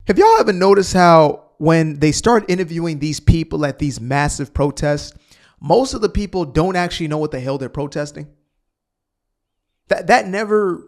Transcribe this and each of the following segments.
Have y'all ever noticed how when they start interviewing these people at these massive protests, most of the people don't actually know what the hell they're protesting? That never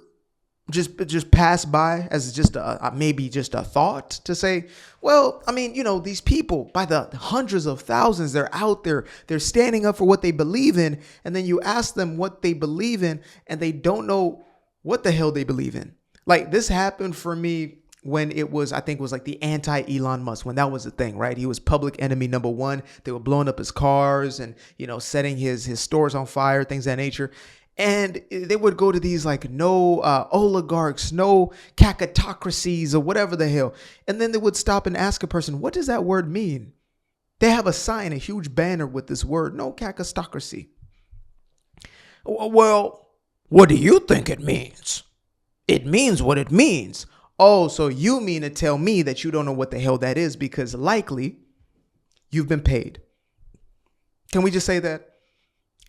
just passed by as just maybe just a thought to say, well, I mean, these people by the hundreds of thousands, they're out there, they're standing up for what they believe in. And then you ask them what they believe in and they don't know what the hell they believe in. Like this happened for me when I think it was like the anti-Elon Musk, when that was the thing, right? He was public enemy number one. They were blowing up his cars and, setting his stores on fire, things of that nature. And they would go to these like no oligarchs, no cacatocracies or whatever the hell. And then they would stop and ask a person, what does that word mean? They have a sign, a huge banner with this word, no cacatocracy. Well, what do you think it means? It means what it means. Oh, so you mean to tell me that you don't know what the hell that is because likely you've been paid. Can we just say that?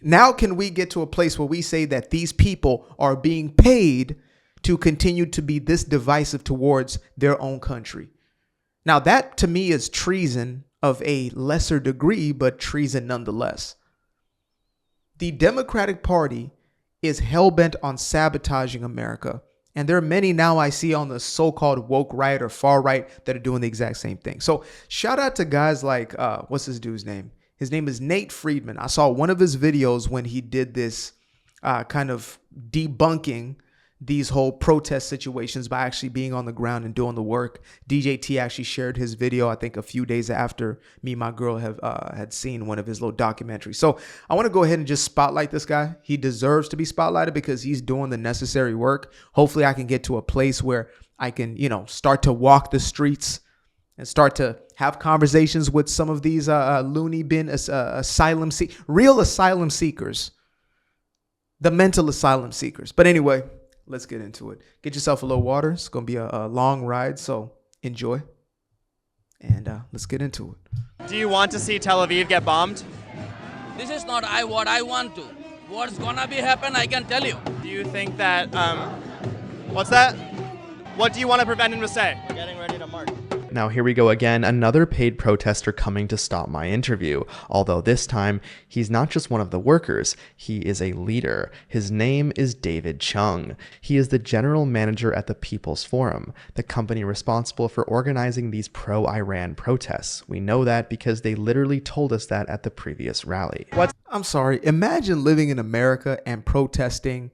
Now, can we get to a place where we say that these people are being paid to continue to be this divisive towards their own country? Now, that to me is treason of a lesser degree, but treason nonetheless. The Democratic Party is hell-bent on sabotaging America. And there are many now I see on the so-called woke right or far right that are doing the exact same thing. So shout out to guys like, what's this dude's name? His name is Nate Friedman. I saw one of his videos when he did this kind of debunking these whole protest situations by actually being on the ground and doing the work. DJT actually shared his video, I think a few days after me and my girl had seen one of his little documentaries. So I want to go ahead and just spotlight this guy. He deserves to be spotlighted because he's doing the necessary work. Hopefully I can get to a place where I can, start to walk the streets and start to have conversations with some of these loony bin real asylum seekers, the mental asylum seekers. But anyway, let's get into it. Get yourself a little water. It's going to be a long ride, so enjoy. And let's get into it. Do you want to see Tel Aviv get bombed? This is not what I want to. What's going to be happen, I can tell you. Do you think that, what's that? What do you want to prevent him to say? We're getting ready to march. Now here we go again, another paid protester coming to stop my interview. Although this time, he's not just one of the workers, he is a leader. His name is David Chung. He is the general manager at the People's Forum, the company responsible for organizing these pro-Iran protests. We know that because they literally told us that at the previous rally. I'm sorry, imagine living in America and protesting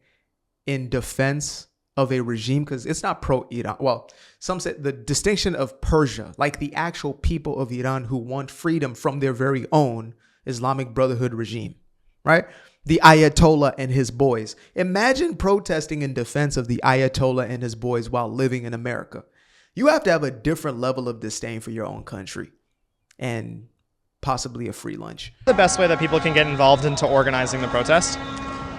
in defense of a regime, because it's not pro-Iran. Well, some say the distinction of Persia, like the actual people of Iran who want freedom from their very own Islamic Brotherhood regime, right? The Ayatollah and his boys. Imagine protesting in defense of the Ayatollah and his boys while living in America. You have to have a different level of disdain for your own country and possibly a free lunch. The best way that people can get involved into organizing the protest?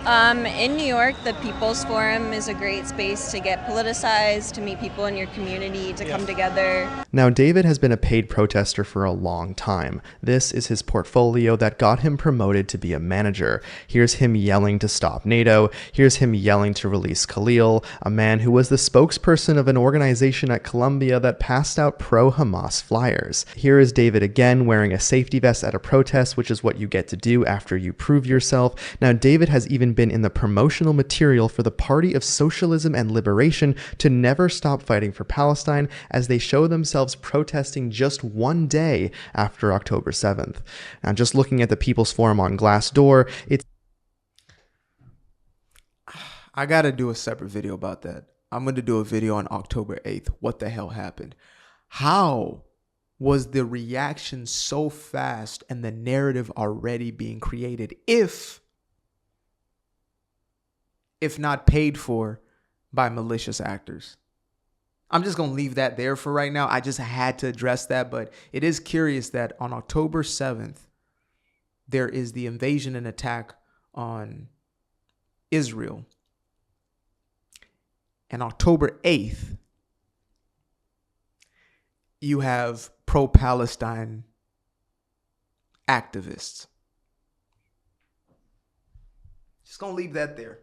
In New York, the People's Forum is a great space to get politicized, to meet people in your community, to come together. Now, David has been a paid protester for a long time. This is his portfolio that got him promoted to be a manager. Here's him yelling to stop NATO. Here's him yelling to release Khalil, a man who was the spokesperson of an organization at Columbia that passed out pro-Hamas flyers. Here is David again wearing a safety vest at a protest, which is what you get to do after you prove yourself. Now, David has even been in the promotional material for the Party of Socialism and Liberation to never stop fighting for Palestine, as they show themselves protesting just one day after October 7th. Now, just looking at the People's Forum on Glassdoor, I got to do a separate video about that. I'm going to do a video on October 8th. What the hell happened? How was the reaction so fast and the narrative already being created if not paid for by malicious actors? I'm just going to leave that there for right now. I just had to address that, but it is curious that on October 7th, there is the invasion and attack on Israel. And October 8th, you have pro-Palestine activists. Just going to leave that there.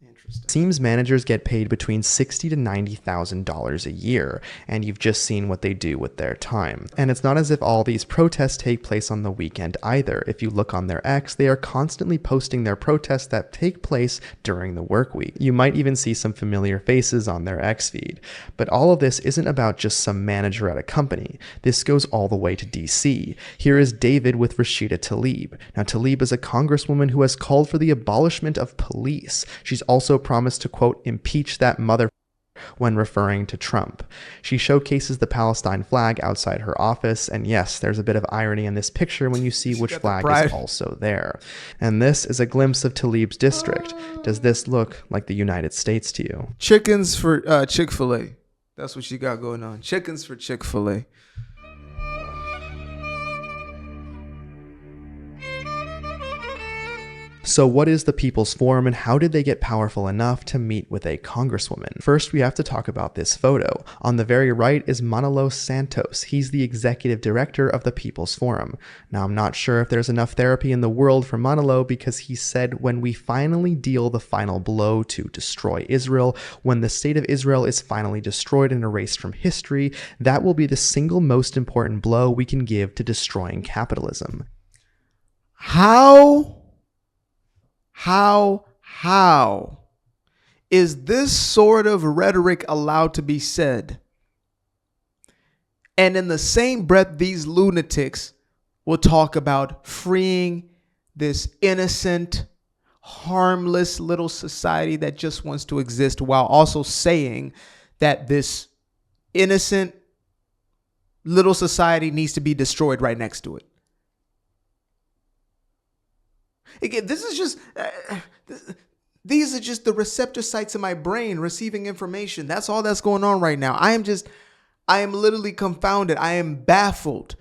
Interesting. Seems managers get paid between $60,000 to $90,000 a year, and you've just seen what they do with their time. And it's not as if all these protests take place on the weekend either. If you look on their X, they are constantly posting their protests that take place during the work week. You might even see some familiar faces on their X feed. But all of this isn't about just some manager at a company. This goes all the way to DC. Here is David with Rashida Tlaib. Now, Tlaib is a congresswoman who has called for the abolishment of police. She's also promised to, quote, impeach that mother when referring to Trump. She showcases the Palestine flag outside her office, and yes, there's a bit of irony in this picture when you see which flag is also there. And this is a glimpse of Tlaib's district. Does this look like the United States to you? Chickens for Chick-fil-A. That's what she got going on. Chickens for Chick-fil-A. So what is the People's Forum, and how did they get powerful enough to meet with a congresswoman? First, we have to talk about this photo. On the very right is Manolo Santos. He's the executive director of the People's Forum. Now, I'm not sure if there's enough therapy in the world for Manolo, because he said, when we finally deal the final blow to destroy Israel, when the state of Israel is finally destroyed and erased from history, that will be the single most important blow we can give to destroying capitalism. How is this sort of rhetoric allowed to be said? And in the same breath, these lunatics will talk about freeing this innocent, harmless little society that just wants to exist, while also saying that this innocent little society needs to be destroyed right next to it. Again, this is just, these are just the receptor sites in my brain receiving information. That's all that's going on right now. I am literally confounded. I am baffled,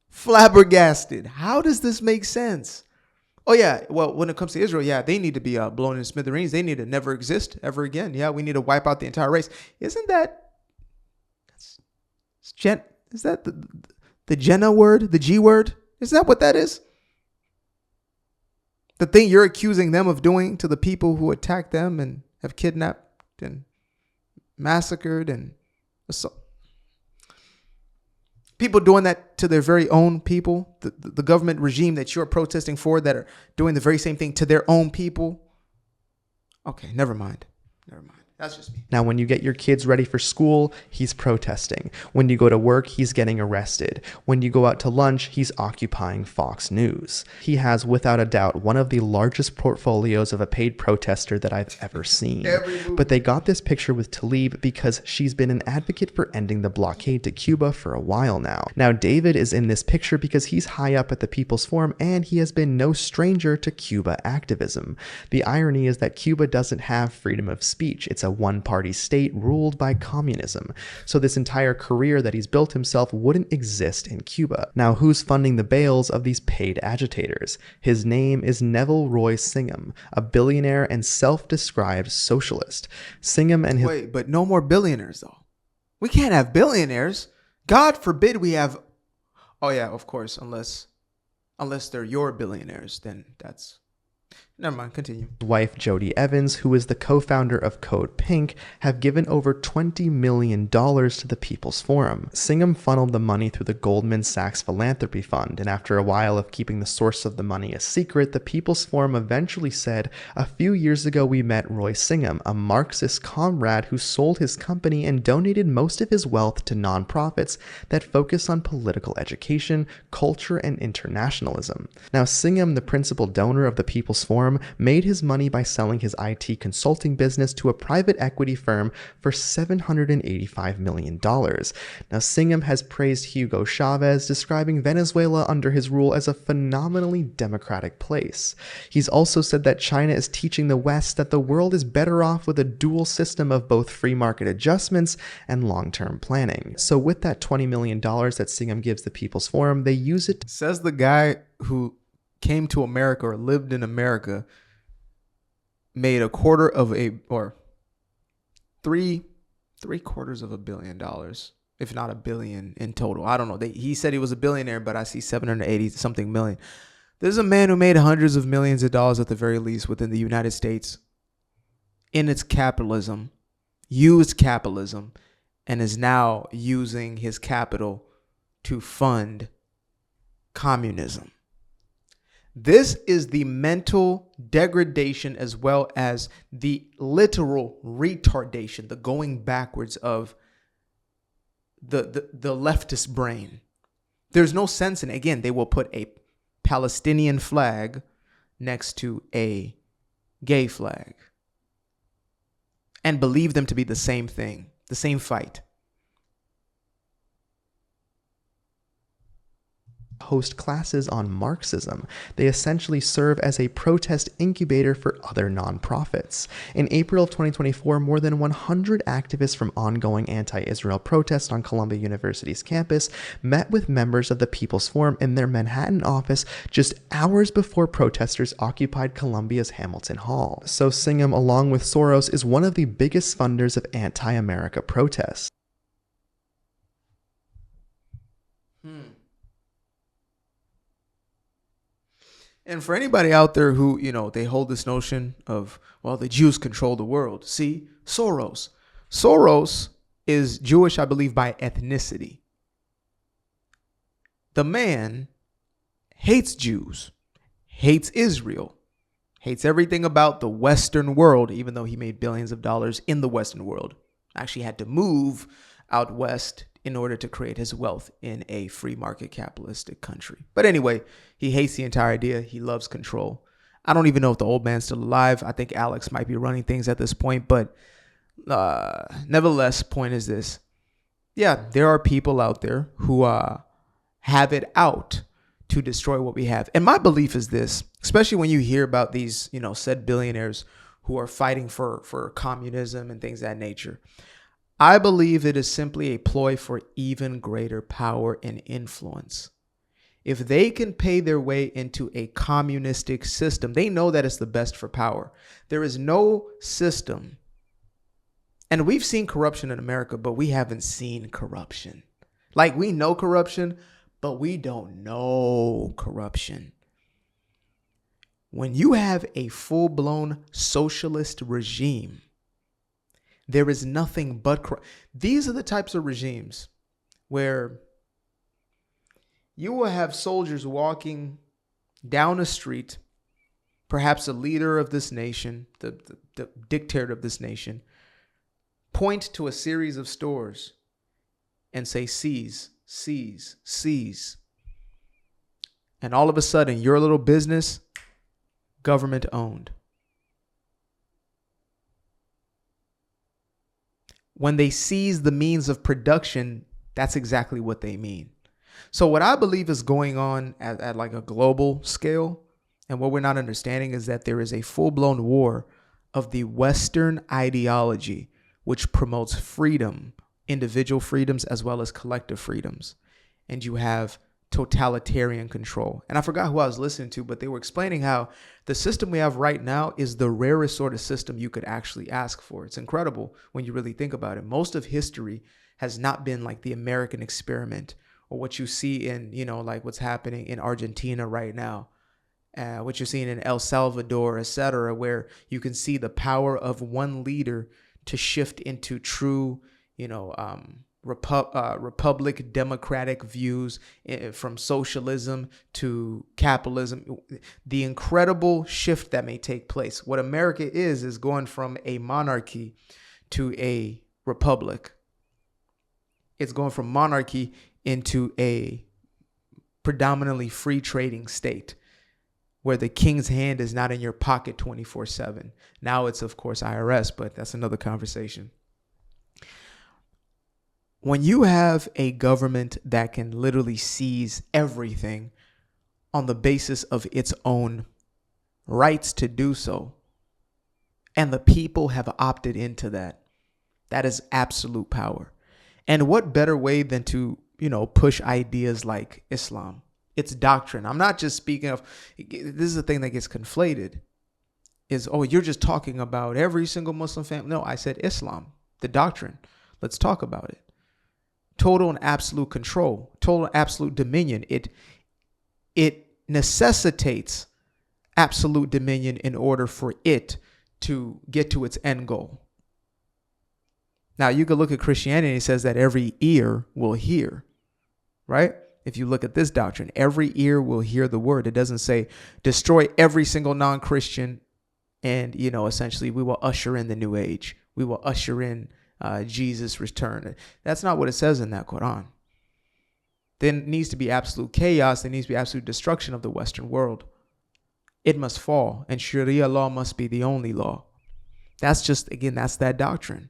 flabbergasted. How does this make sense? Oh, yeah. Well, when it comes to Israel, yeah, they need to be blown in smithereens. They need to never exist ever again. Yeah, we need to wipe out the entire race. Isn't that, is that the Jenna word, the G word? Isn't that what that is? The thing you're accusing them of doing to the people who attacked them and have kidnapped and massacred and assault. People doing that to their very own people, the government regime that you're protesting for, that are doing the very same thing to their own people. Okay, never mind. That's just me. Now, when you get your kids ready for school, he's protesting. When you go to work, he's getting arrested. When you go out to lunch, he's occupying Fox News. He has, without a doubt, one of the largest portfolios of a paid protester that I've ever seen. But they got this picture with Tlaib because she's been an advocate for ending the blockade to Cuba for a while now. Now, David is in this picture because he's high up at the People's Forum, and he has been no stranger to Cuba activism. The irony is that Cuba doesn't have freedom of speech. It's a one-party state ruled by communism. So this entire career that he's built himself wouldn't exist in Cuba. Now, who's funding the bales of these paid agitators? His name is Neville Roy Singham, a billionaire and self-described socialist. Singham and his... Wait, but no more billionaires, though. We can't have billionaires. God forbid we have... Oh, yeah, of course, unless they're your billionaires, then that's... Never mind, continue. Wife Jody Evans, who is the co-founder of Code Pink, have given over $20 million to the People's Forum. Singham funneled the money through the Goldman Sachs Philanthropy Fund, and after a while of keeping the source of the money a secret, the People's Forum eventually said, "A few years ago we met Roy Singham, a Marxist comrade who sold his company and donated most of his wealth to nonprofits that focus on political education, culture, and internationalism." Now, Singham, the principal donor of the People's Forum, made his money by selling his IT consulting business to a private equity firm for $785 million. Now, Singham has praised Hugo Chavez, describing Venezuela under his rule as a phenomenally democratic place. He's also said that China is teaching the West that the world is better off with a dual system of both free market adjustments and long-term planning. So with that $20 million that Singham gives the People's Forum, they use it... Says the guy who came to America or lived in America, made three-quarters of $1 billion, if not $1 billion in total. I don't know. He said he was a billionaire, but I see 780 something million. There's a man who made hundreds of millions of dollars at the very least within the United States in its capitalism, used capitalism, and is now using his capital to fund communism. This is the mental degradation as well as the literal retardation, the going backwards of the leftist brain. There's no sense in it. Again, they will put a Palestinian flag next to a gay flag and believe them to be the same thing, the same fight. Host classes on Marxism. They essentially serve as a protest incubator for other nonprofits. In April of 2024, more than 100 activists from ongoing anti-Israel protests on Columbia University's campus met with members of the People's Forum in their Manhattan office just hours before protesters occupied Columbia's Hamilton Hall. So Singham, along with Soros, is one of the biggest funders of anti-America protests. And for anybody out there who, they hold this notion of, well, the Jews control the world. See, Soros. Soros is Jewish, I believe, by ethnicity. The man hates Jews, hates Israel, hates everything about the Western world, even though he made billions of dollars in the Western world. Actually had to move out west in order to create his wealth in a free market capitalistic country. But anyway, he hates the entire idea. He loves control. I don't even know if the old man's still alive. I think Alex might be running things at this point. But nevertheless, point is this. Yeah, there are people out there who have it out to destroy what we have. And my belief is this, especially when you hear about these, said billionaires who are fighting for communism and things of that nature. I believe it is simply a ploy for even greater power and influence. If they can pay their way into a communistic system, they know that it's the best for power. There is no system. And we've seen corruption in America, but we haven't seen corruption. Like, we know corruption, but we don't know corruption. When you have a full-blown socialist regime, there is nothing but these are the types of regimes where you will have soldiers walking down a street, perhaps a leader of this nation, the dictator of this nation, point to a series of stores and say, seize, seize, seize. And all of a sudden, your little business, government owned. When they seize the means of production, that's exactly what they mean. So what I believe is going on at like a global scale, and what we're not understanding is that there is a full-blown war of the Western ideology, which promotes freedom, individual freedoms, as well as collective freedoms. And you have totalitarian control. And I forgot who I was listening to, but they were explaining how the system we have right now is the rarest sort of system you could actually ask for. It's incredible when you really think about it. Most of history has not been like the American experiment or what you see in, like what's happening in Argentina right now, what you're seeing in El Salvador, etc., where you can see the power of one leader to shift into true, republic democratic views from socialism to capitalism. The incredible shift that may take place. What America is going from a monarchy to a republic. It's going from monarchy into a predominantly free trading state where the king's hand is not in your pocket 24/7. Now it's, of course, IRS, but that's another conversation. When you have a government that can literally seize everything on the basis of its own rights to do so, and the people have opted into that, that is absolute power. And what better way than to, push ideas like Islam, its doctrine. I'm not just speaking of, this is the thing that gets conflated, is, oh, you're just talking about every single Muslim family. No, I said Islam, the doctrine. Let's talk about it. Total and absolute control, total and absolute dominion. It necessitates absolute dominion in order for it to get to its end goal. Now, you could look at Christianity, and it says that every ear will hear, right? If you look at this doctrine, every ear will hear the word. It doesn't say destroy every single non-Christian and, essentially we will usher in the new age. We will usher in Jesus' return. That's not what it says in that Quran. There needs to be absolute chaos. There needs to be absolute destruction of the Western world. It must fall, and Sharia law must be the only law. That's that doctrine.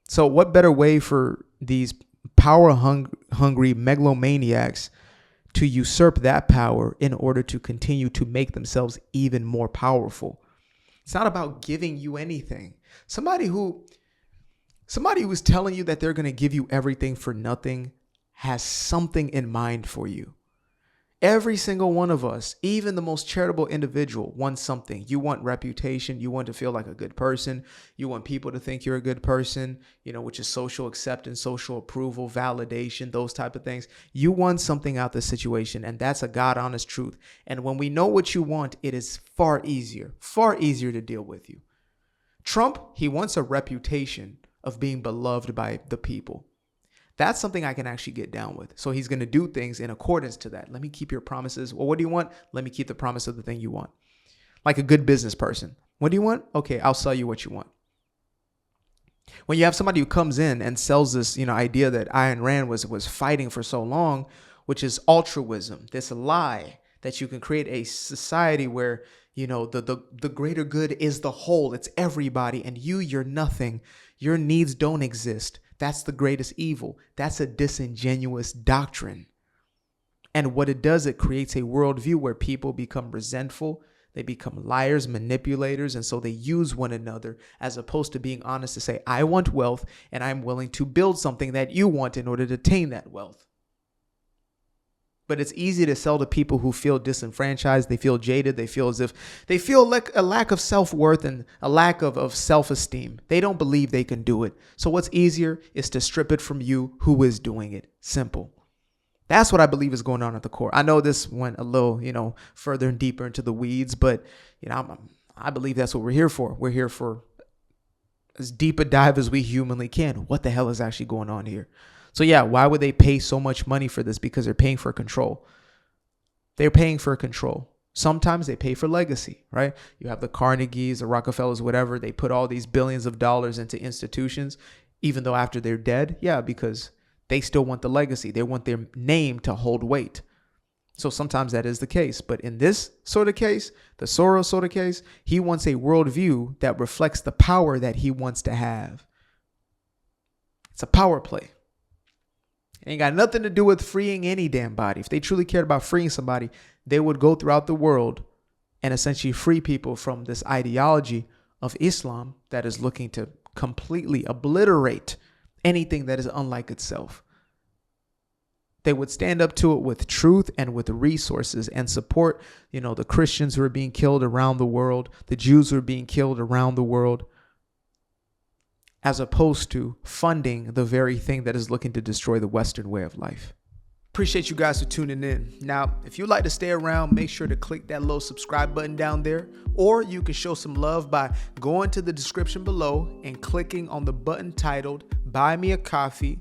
So what better way for these power-hungry megalomaniacs to usurp that power in order to continue to make themselves even more powerful? It's not about giving you anything. Somebody who's telling you that they're going to give you everything for nothing has something in mind for you. Every single one of us, even the most charitable individual, wants something. You want reputation. You want to feel like a good person. You want people to think you're a good person, which is social acceptance, social approval, validation, those type of things. You want something out of the situation, and that's a God-honest truth. And when we know what you want, it is far easier to deal with you. Trump, he wants a reputation of being beloved by the people. That's something I can actually get down with. So he's going to do things in accordance to that. Let me keep your promises. Well, what do you want? Let me keep the promise of the thing you want. Like a good business person. What do you want? Okay, I'll sell you what you want. When you have somebody who comes in and sells this, idea that Ayn Rand was fighting for so long, which is altruism, this lie that you can create a society where, the greater good is the whole. It's everybody, and you're nothing. Your needs don't exist. That's the greatest evil. That's a disingenuous doctrine. And what it does, it creates a worldview where people become resentful. They become liars, manipulators, and so they use one another as opposed to being honest to say, I want wealth and I'm willing to build something that you want in order to attain that wealth. But it's easy to sell to people who feel disenfranchised. They feel jaded. They feel as if they feel like a lack of self-worth and a lack of self-esteem. They don't believe they can do it. So what's easier is to strip it from you who is doing it. Simple. That's what I believe is going on at the core. I know this went a little, further and deeper into the weeds, but, I believe that's what we're here for. We're here for as deep a dive as we humanly can. What the hell is actually going on here? So yeah, why would they pay so much money for this? Because they're paying for control. They're paying for control. Sometimes they pay for legacy, right? You have the Carnegies, the Rockefellers, whatever. They put all these billions of dollars into institutions, even though after they're dead. Yeah, because they still want the legacy. They want their name to hold weight. So sometimes that is the case. But in this sort of case, the Soros sort of case, he wants a worldview that reflects the power that he wants to have. It's a power play. Ain't got nothing to do with freeing any damn body. If they truly cared about freeing somebody, they would go throughout the world and essentially free people from this ideology of Islam that is looking to completely obliterate anything that is unlike itself. They would stand up to it with truth and with resources and support, the Christians who are being killed around the world, the Jews who are being killed around the world, as opposed to funding the very thing that is looking to destroy the Western way of life. Appreciate you guys for tuning in. Now, if you'd like to stay around, make sure to click that little subscribe button down there, or you can show some love by going to the description below and clicking on the button titled Buy Me a Coffee.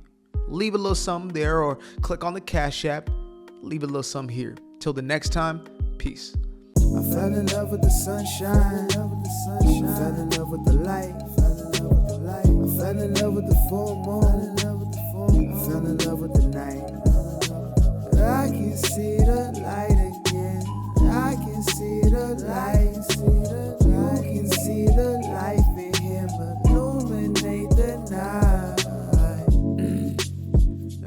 Leave a little something there, or click on the Cash App. Leave a little something here. Till the next time, peace. I fell in love with the sunshine. I fell in love with the light. I fell in love with the full moon. I fell in love with the night. I can see the light again. I can see the light. You can see the life in him illuminate the night.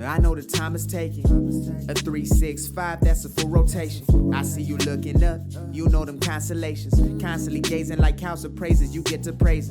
I know the time is taking. A 365, that's a full rotation. I see you looking up, you know them constellations. Constantly gazing like house of praises, you get to praising.